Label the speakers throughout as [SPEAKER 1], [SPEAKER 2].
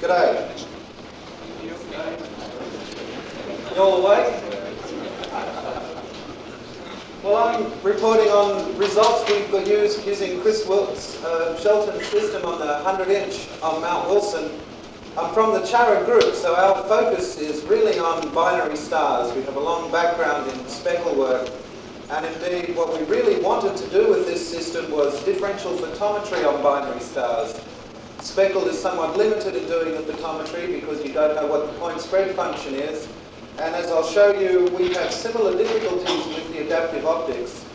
[SPEAKER 1] G'day. You all awake? Well, I'm reporting on results we've got using Chris Wilkes' Shelton system on the 100-inch on Mount Wilson. I'm from the Chara group, so our focus is really on binary stars. We have a long background in speckle work, and indeed what we really wanted to do with this system was differential photometry on binary stars. Speckle is somewhat limited in doing the photometry because you don't know what the point spread function is. And as I'll show you, we have similar difficulties with the adaptive optics.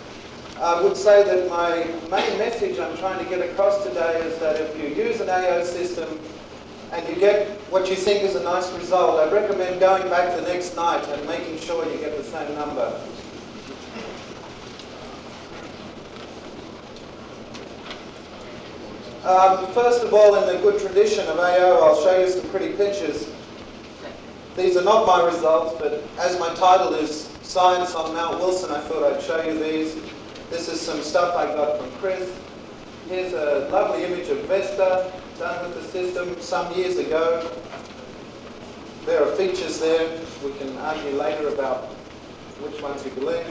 [SPEAKER 1] I would say that my main message I'm trying to get across today is that if you use an AO system and you get what you think is a nice result, I recommend going back the next night and making sure you get the same number. First of all, in the good tradition of AO, I'll show you some pretty pictures. These are not my results, but as my title is Science on Mount Wilson, I thought I'd show you these. This is some stuff I got from Chris. Here's a lovely image of Vesta done with the system some years ago. There are features there. We can argue later about which ones you believe.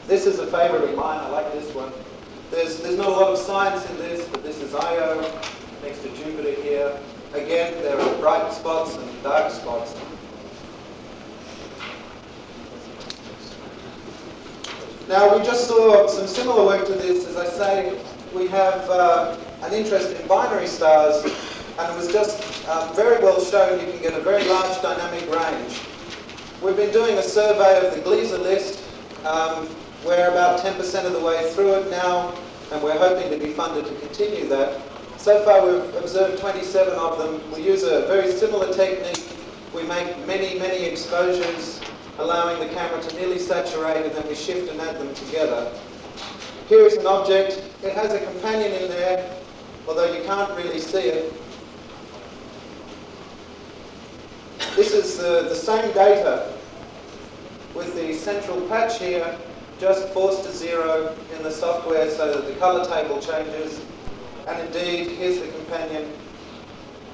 [SPEAKER 1] This is a favorite of mine. I like this one. There's not a lot of science in this, but this is Io next to Jupiter here. Again, there are bright spots and dark spots. Now, we just saw some similar work to this. As I say, we have an interest in binary stars, and it was just very well shown you can get a very large dynamic range. We've been doing a survey of the Gleaser list. We're about 10% of the way through it now, and we're hoping to be funded to continue that. So far we've observed 27 of them. We use a very similar technique. We make many exposures, allowing the camera to nearly saturate, and then we shift and add them together. Here is an object. It has a companion in there, although you can't really see it. This is the same data with the central patch here, just forced to zero in the software so that the color table changes. And indeed, here's the companion.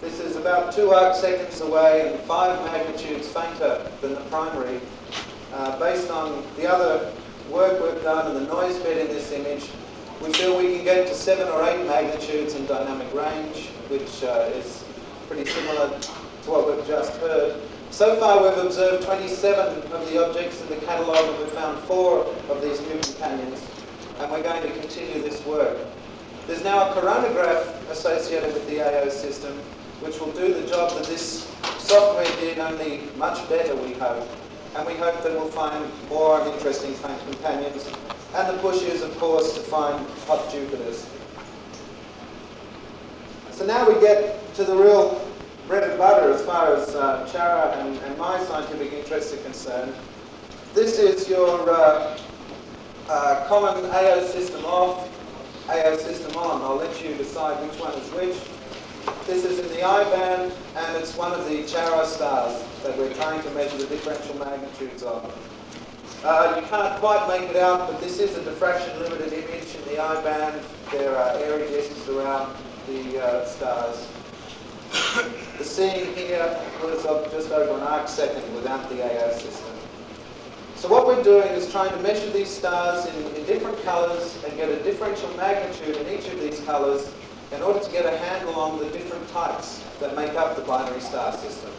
[SPEAKER 1] This is about 2 arc seconds away and 5 magnitudes fainter than the primary. Based on the other work we've done and the noise bed in this image, we feel we can get to 7 or 8 magnitudes in dynamic range, which is pretty similar to what we've just heard. So far we've observed 27 of the objects in the catalogue, and we've found 4 of these new companions, and we're going to continue this work. There's now a coronagraph associated with the AO system, which will do the job that this software did, only much better, we hope. And we hope that we'll find more interesting faint companions. And the push is, of course, to find hot Jupiters. So now we get to the real bread and butter as far as Chara and my scientific interests are concerned. This is your common AO system off, AO system on. I'll let you decide which one is which. This is in the I band, and it's one of the Chara stars that we're trying to measure the differential magnitudes of. You can't quite make it out, but this is a diffraction limited image in the I band. There are airy disks around the stars. The seeing here was of just over an arc second without the AO system. So what we're doing is trying to measure these stars in different colours and get a differential magnitude in each of these colours in order to get a handle on the different types that make up the binary star system.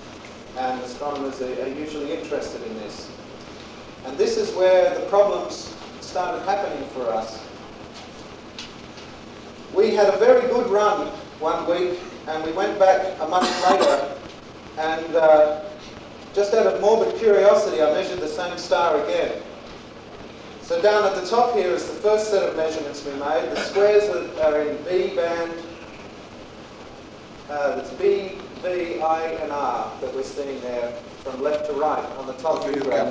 [SPEAKER 1] And astronomers are usually interested in this. And this is where the problems started happening for us. We had a very good run one week, and we went back a month later, and just out of morbid curiosity, I measured the same star again. So down at the top here is the first set of measurements we made. The squares are in B band. That's B, V, I, and R that we're seeing there from left to right on the top view graph.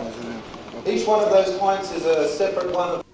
[SPEAKER 1] Each one of those points is a separate one of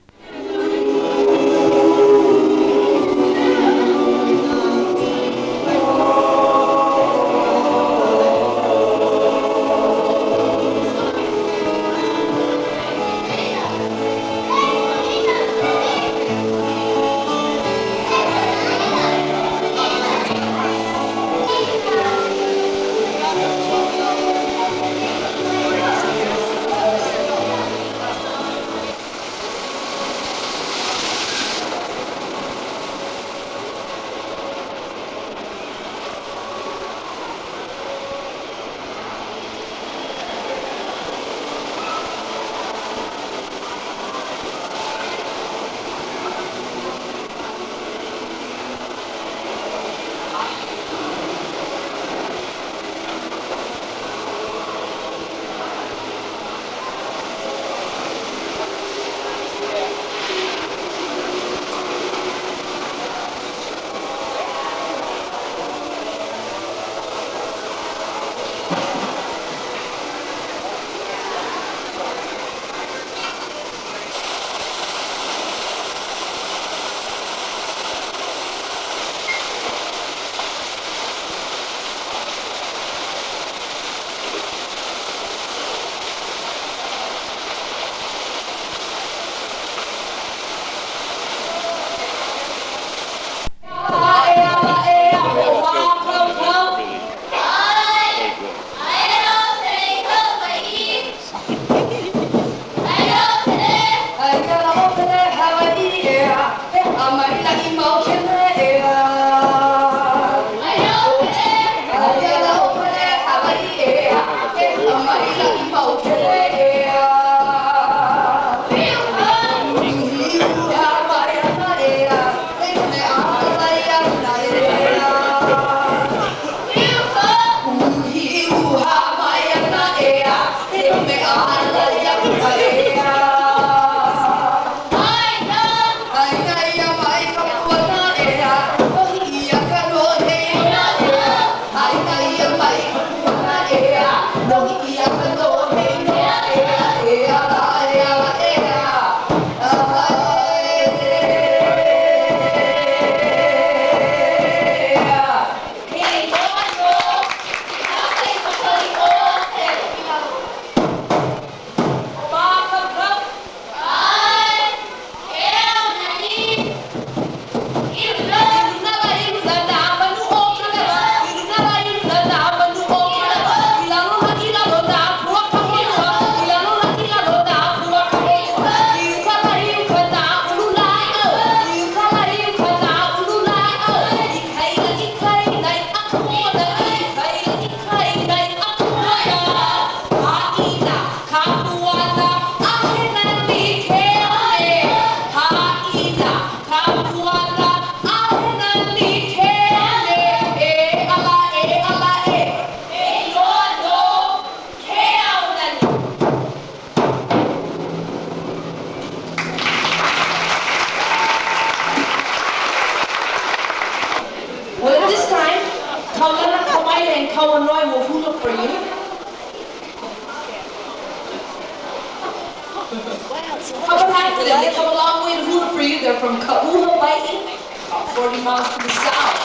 [SPEAKER 2] How about happening? They come a long way to hula for you. They're from Hawaii, about 40 miles to the south.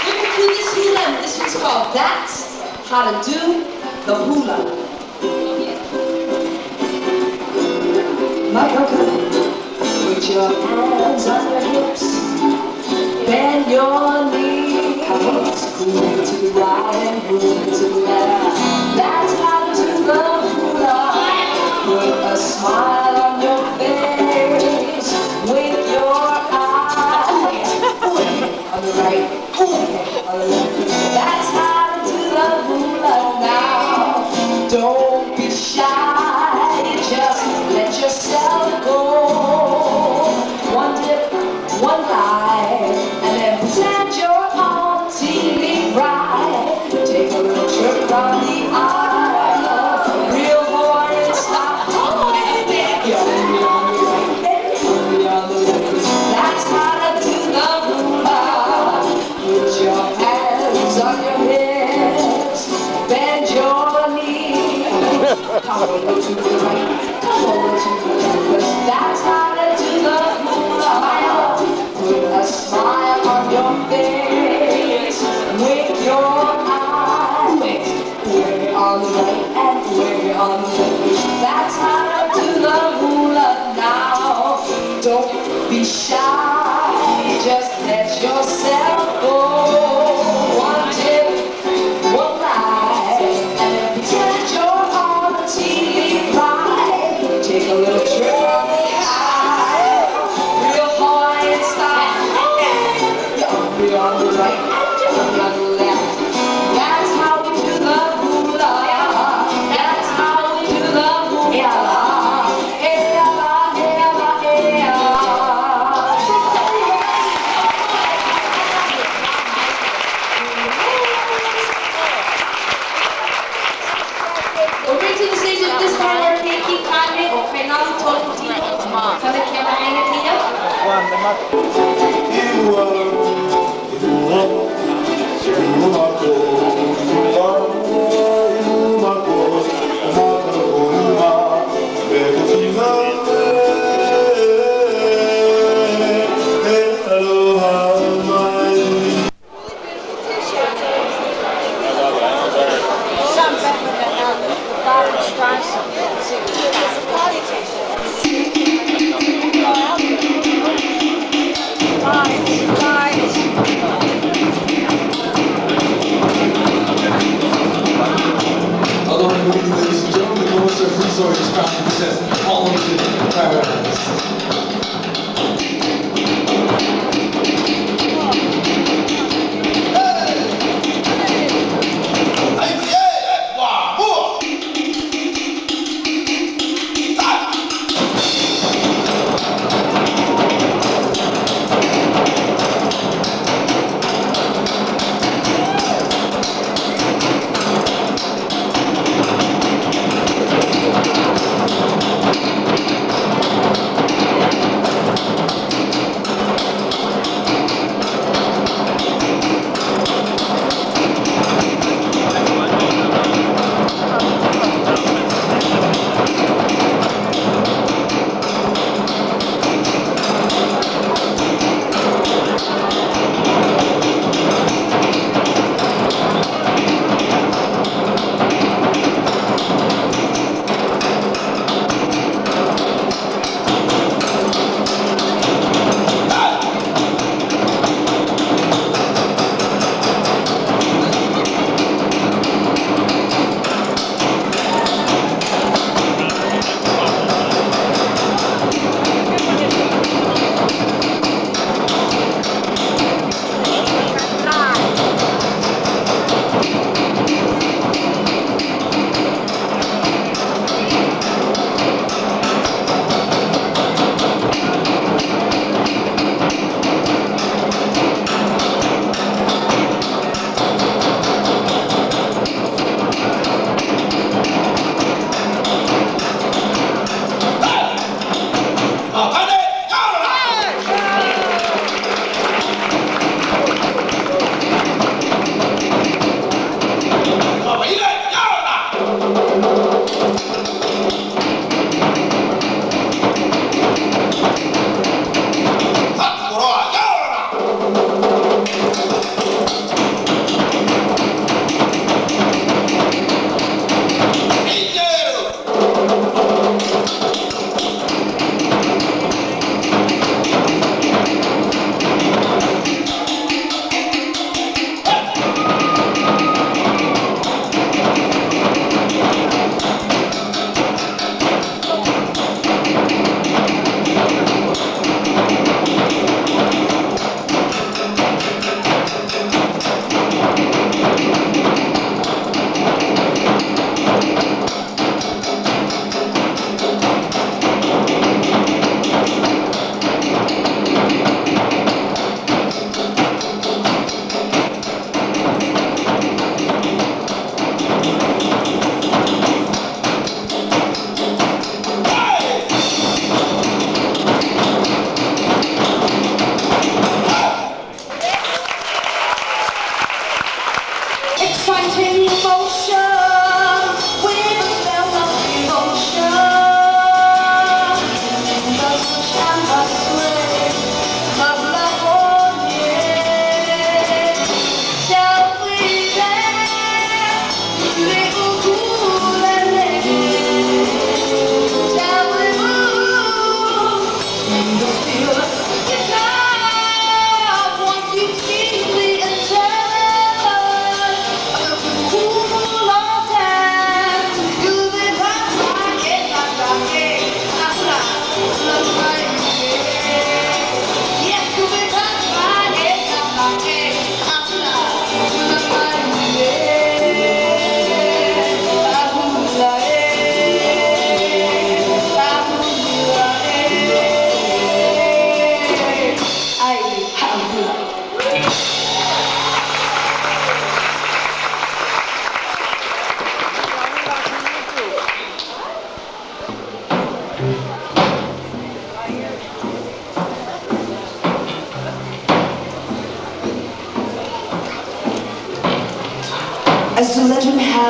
[SPEAKER 2] We're going to do this hula, and this one's called That's How to Do the Hula. Put your hands on your hips, bend your knees, move to the right and move to the left. That's how to do the hula. Put a smile on your face, with your eyes. On the right, on the left. That's how to do the hula now. Don't be shy, just let yourself go. One dip, one dive, and then pretend you're on TV right. Take a little trip around the aisle, real Hawaiian style. You're on the right, on the left. That's how to do the hula. Put your hands on your hips, bend your knees. Come over to the right, come over to the left. That's how to do the hula. Put a smile on your face, with your eyes. Way on the right and way on the left. That's how to do the hula now. Don't be shy, just let yourself go. One tip, one lie, and then pretend you're on the TV ride. Take a little trip on the aisle, real Hawaiian style. You're on the right and you're on the left. That's how we do the hula. That's how we do the hula. Hey, ah, hey, ah, hey, ah. We'll bring to the stage at this time our keiki kane o whenau tolu tino. Kana kia maenga kia.
[SPEAKER 3] Ladies and gentlemen, the North Surf Resort is proud to present all of the paradise.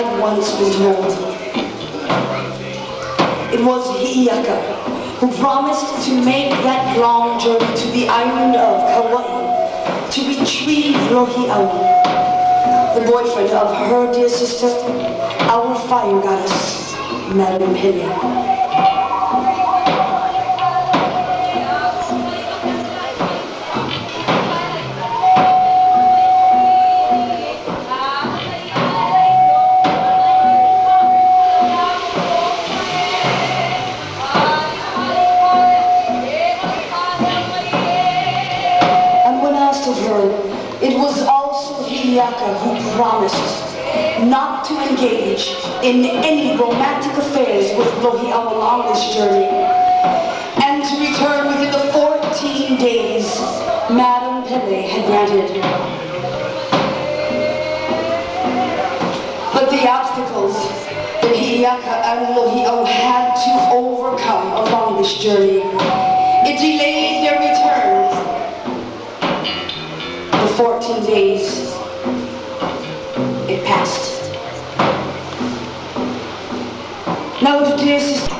[SPEAKER 2] had once been told. It was Hi'iaka who promised to make that long journey to the island of Hawaii to retrieve Lohi'au, the boyfriend of her dear sister, our fire goddess, Madam Pele. It was also Hi'iaka who promised not to engage in any romantic affairs with Lohi'au along this journey, and to return within the 14 days Madam Pele had granted. But the obstacles that Hi'iaka and Lohi'au had to overcome along this journey, it delayed their return. 14 days, it passed. Now to dear sister,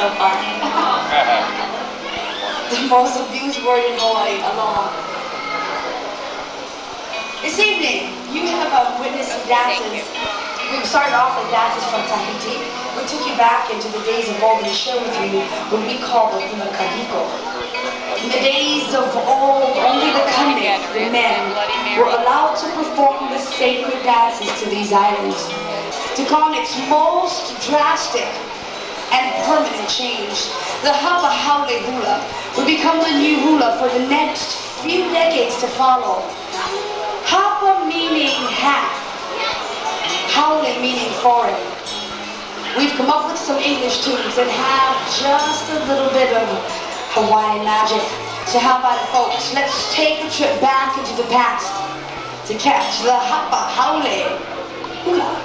[SPEAKER 2] so far. The most abused word in Hawaii, aloha. This evening, you have witnessed some dances. We started off with dances from Tahiti. We took you back into the days of old and shared with you what we call the kahiko. In the days of old, only the kane, the men, were allowed to perform the sacred dances to these islands. To call its most drastic and permanent change, the hapa haole hula would become the new hula for the next few decades to follow. Hapa meaning half, haole meaning foreign. We've come up with some English tunes that have just a little bit of Hawaiian magic. So how about it, folks? Let's take a trip back into the past to catch the hapa haole hula.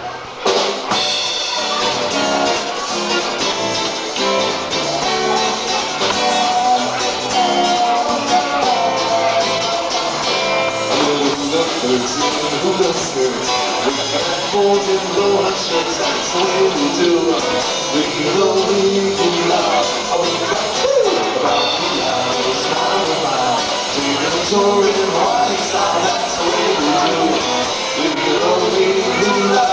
[SPEAKER 4] Hula skirts, we got holes in low shirts, that's the way we do. We know we hula, I was about hula, smile and smile. Victorian Hawaii style, that's the way we do. We know we hula,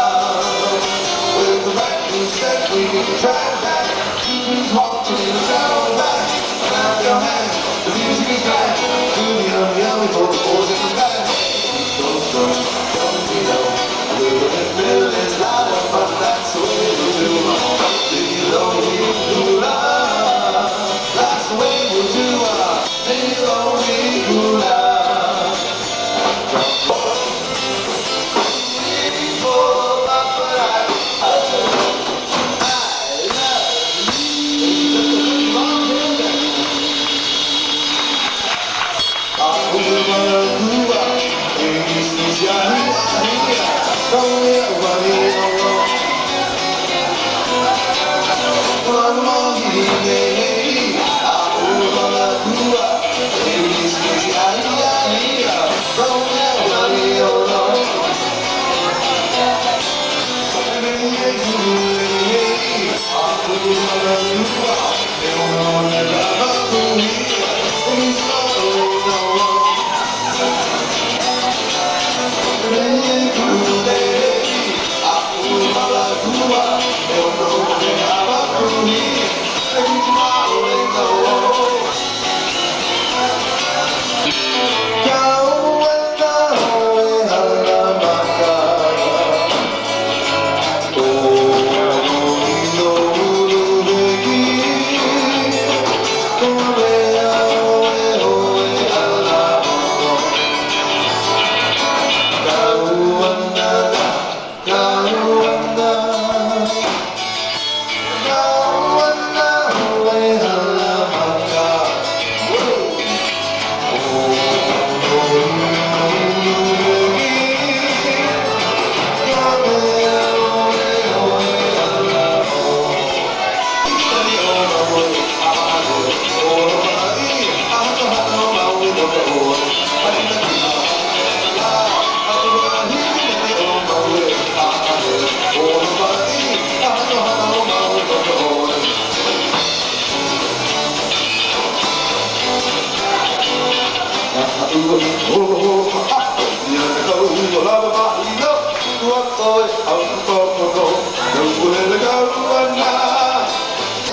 [SPEAKER 4] with the right step we can try back. Who's walking down back, clap your hands, the music is back. Yummy, yummy, yummy for the boys in the back. It's not a fun, that's the way we do. Hula, that's the way we do. Hula.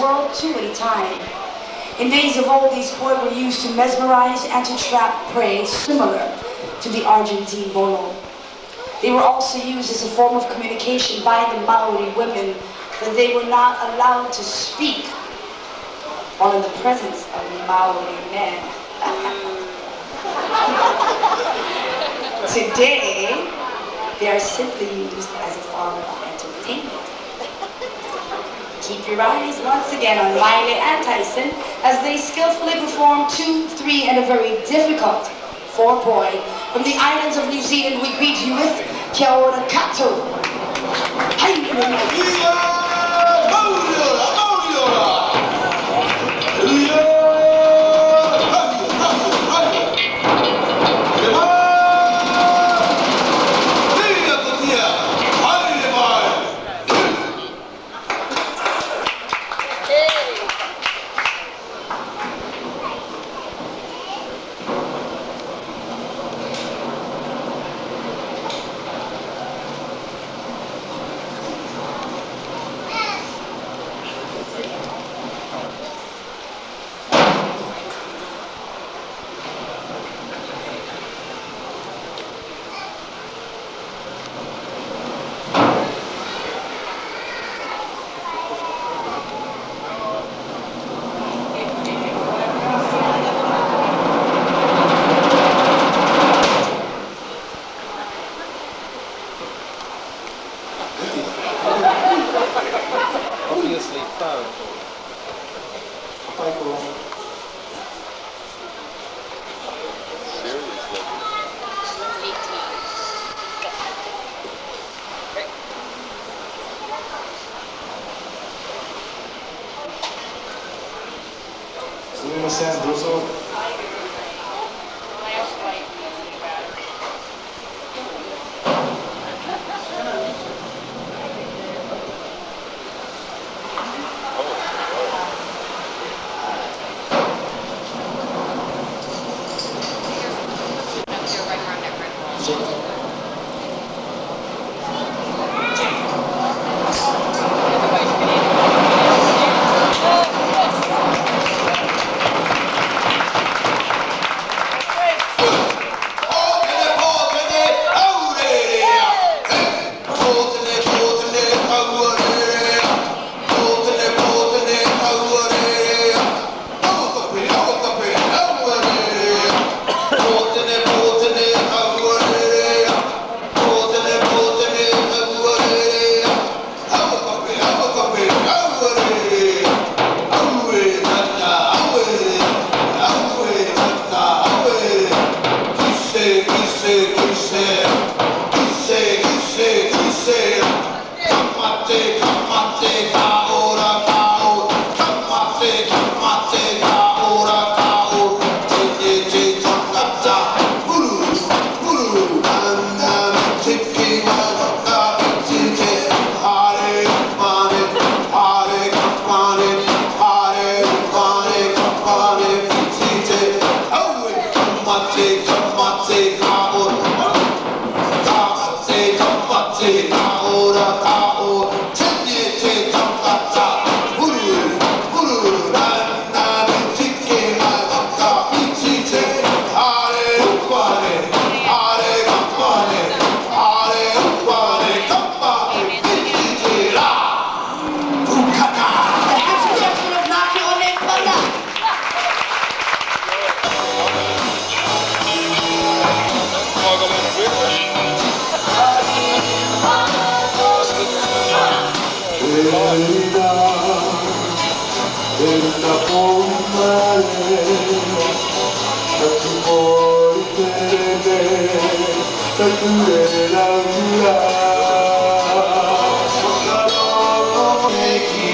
[SPEAKER 2] World two at a time. In days of old, these koi were used to mesmerize and to trap prey, similar to the Argentine bolo. They were also used as a form of communication by the Maori women, that they were not allowed to speak while in the presence of Maori men. Today, they are simply used as a form of entertainment. Keep your eyes once again on Miley and Tyson as they skillfully perform 2, 3, and a very difficult 4-point. From the islands of New Zealand, we greet you with Kia ora kato.
[SPEAKER 1] phone.
[SPEAKER 3] Play for
[SPEAKER 4] Seriously.
[SPEAKER 3] Sumimasen, どうぞ。
[SPEAKER 4] Make